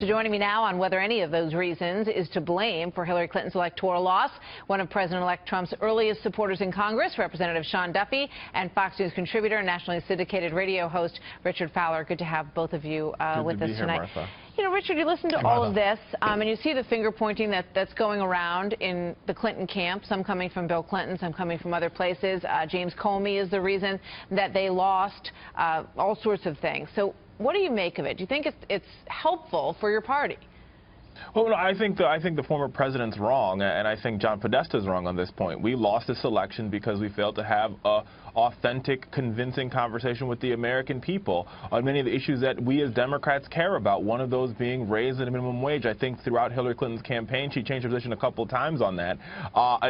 Joining me now on whether any of those reasons is to blame for Hillary Clinton's electoral loss, one of President-elect Trump's earliest supporters in Congress, Representative Sean Duffy, and Fox News contributor and nationally syndicated radio host Richard Fowler. Good to have both of you with us tonight. Martha. You know, Richard, you listen to all of this, and you see the finger pointing that's going around in the Clinton camp, some coming from Bill Clinton, some coming from other places. James Comey is the reason that they lost, all sorts of things. So what do you make of it? Do you think it's helpful for your party? Well, no, I think the former president's wrong, and I think John Podesta's wrong on this point. We lost this election because we failed to have a authentic, convincing conversation with the American people on many of the issues that we as Democrats care about, one of those being raising the minimum wage. I think throughout Hillary Clinton's campaign, she changed her position a couple of times on that.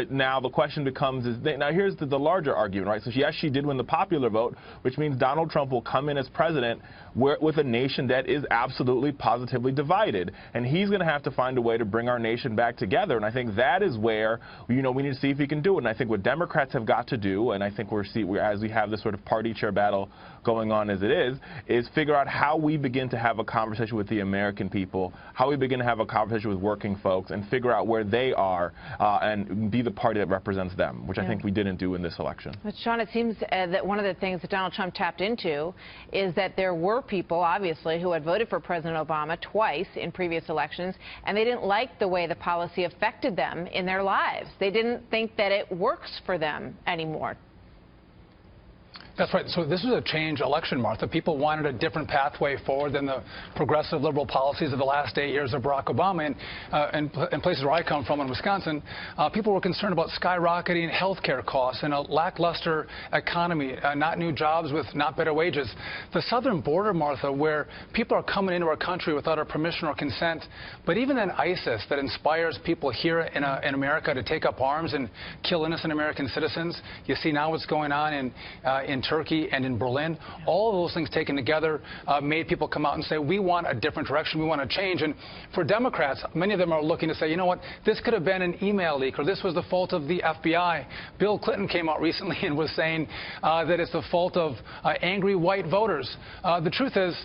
Now the question becomes, now here's the larger argument, right? So yes, she did win the popular vote, which means Donald Trump will come in as president with a nation that is absolutely, positively divided. And he's going to have to find a way to bring our nation back together. And I think that is where, we need to see if he can do it. And I think what Democrats have got to do, and I think as we have this sort of party chair battle going on as it is figure out how we begin to have a conversation with the American people, how we begin to have a conversation with working folks, and figure out where they are and be the party that represents them, which I think we didn't do in this election. But Sean, it seems that one of the things that Donald Trump tapped into is that there were people, obviously, who had voted for President Obama twice in previous elections, and they didn't like the way the policy affected them in their lives. They didn't think that it works for them anymore. That's right. So this was a change election, Martha. People wanted a different pathway forward than the progressive liberal policies of the last 8 years of Barack Obama. And in places where I come from, in Wisconsin, people were concerned about skyrocketing health care costs and a lackluster economy, not new jobs with not better wages. The southern border, Martha, where people are coming into our country without our permission or consent, but even in ISIS that inspires people here in America to take up arms and kill innocent American citizens. You see now what's going on in Turkey and in Berlin. All of those things taken together made people come out and say, we want a different direction, we want to change. And for Democrats, many of them are looking to say, you know what, this could have been an email leak, or this was the fault of the FBI. Bill Clinton came out recently and was saying that it's the fault of angry white voters. The truth is,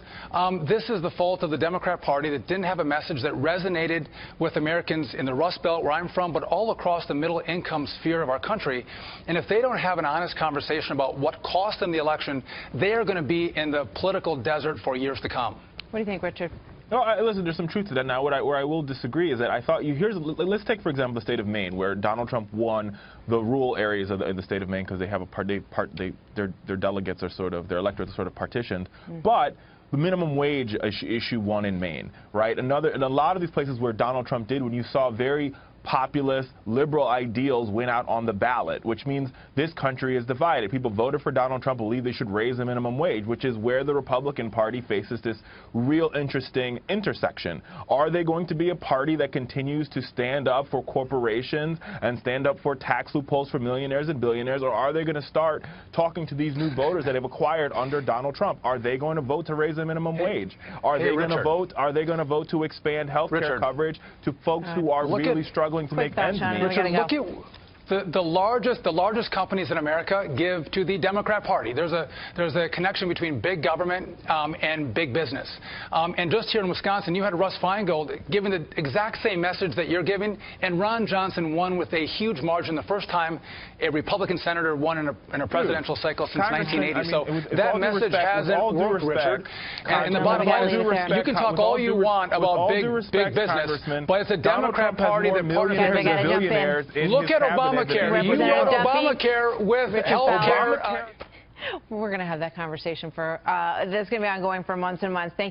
this is the fault of the Democrat Party that didn't have a message that resonated with Americans in the Rust Belt, where I'm from, but all across the middle income sphere of our country. And if they don't have an honest conversation about what cost them the election, they are going to be in the political desert for years to come. What do you think, Richard? No, listen, there's some truth to that. Now, where I will disagree is that I thought let's take, for example, the state of Maine, where Donald Trump won the rural areas in the state of Maine because they have their delegates are their electorates are sort of partitioned. But the minimum wage issue won in Maine, right? And a lot of these places where Donald Trump did, when you saw very populist, liberal ideals win out on the ballot, which means this country is divided. People voted for Donald Trump, believe they should raise the minimum wage, which is where the Republican Party faces this real interesting intersection. Are they going to be a party that continues to stand up for corporations and stand up for tax loopholes for millionaires and billionaires, or are they going to start talking to these new voters that they've acquired under Donald Trump? Are they going to vote to raise the minimum wage? Are they going to vote? Are they going to vote to expand health care coverage to folks who are really struggling to make ends meet? Richard, look at the largest companies in America give to the Democrat Party. There's a connection between big government and big business. And just here in Wisconsin, you had Russ Feingold giving the exact same message that you're giving, and Ron Johnson won with a huge margin, the first time a Republican senator won in a presidential cycle since 1980. So that message hasn't worked, Richard. And the bottom line is, you can talk all you want about big business, but it's a Democrat Party that partners with billionaires. Look at Obamacare. You want Obamacare with health care. We're going to have that conversation that's going to be ongoing for months and months. Thank you.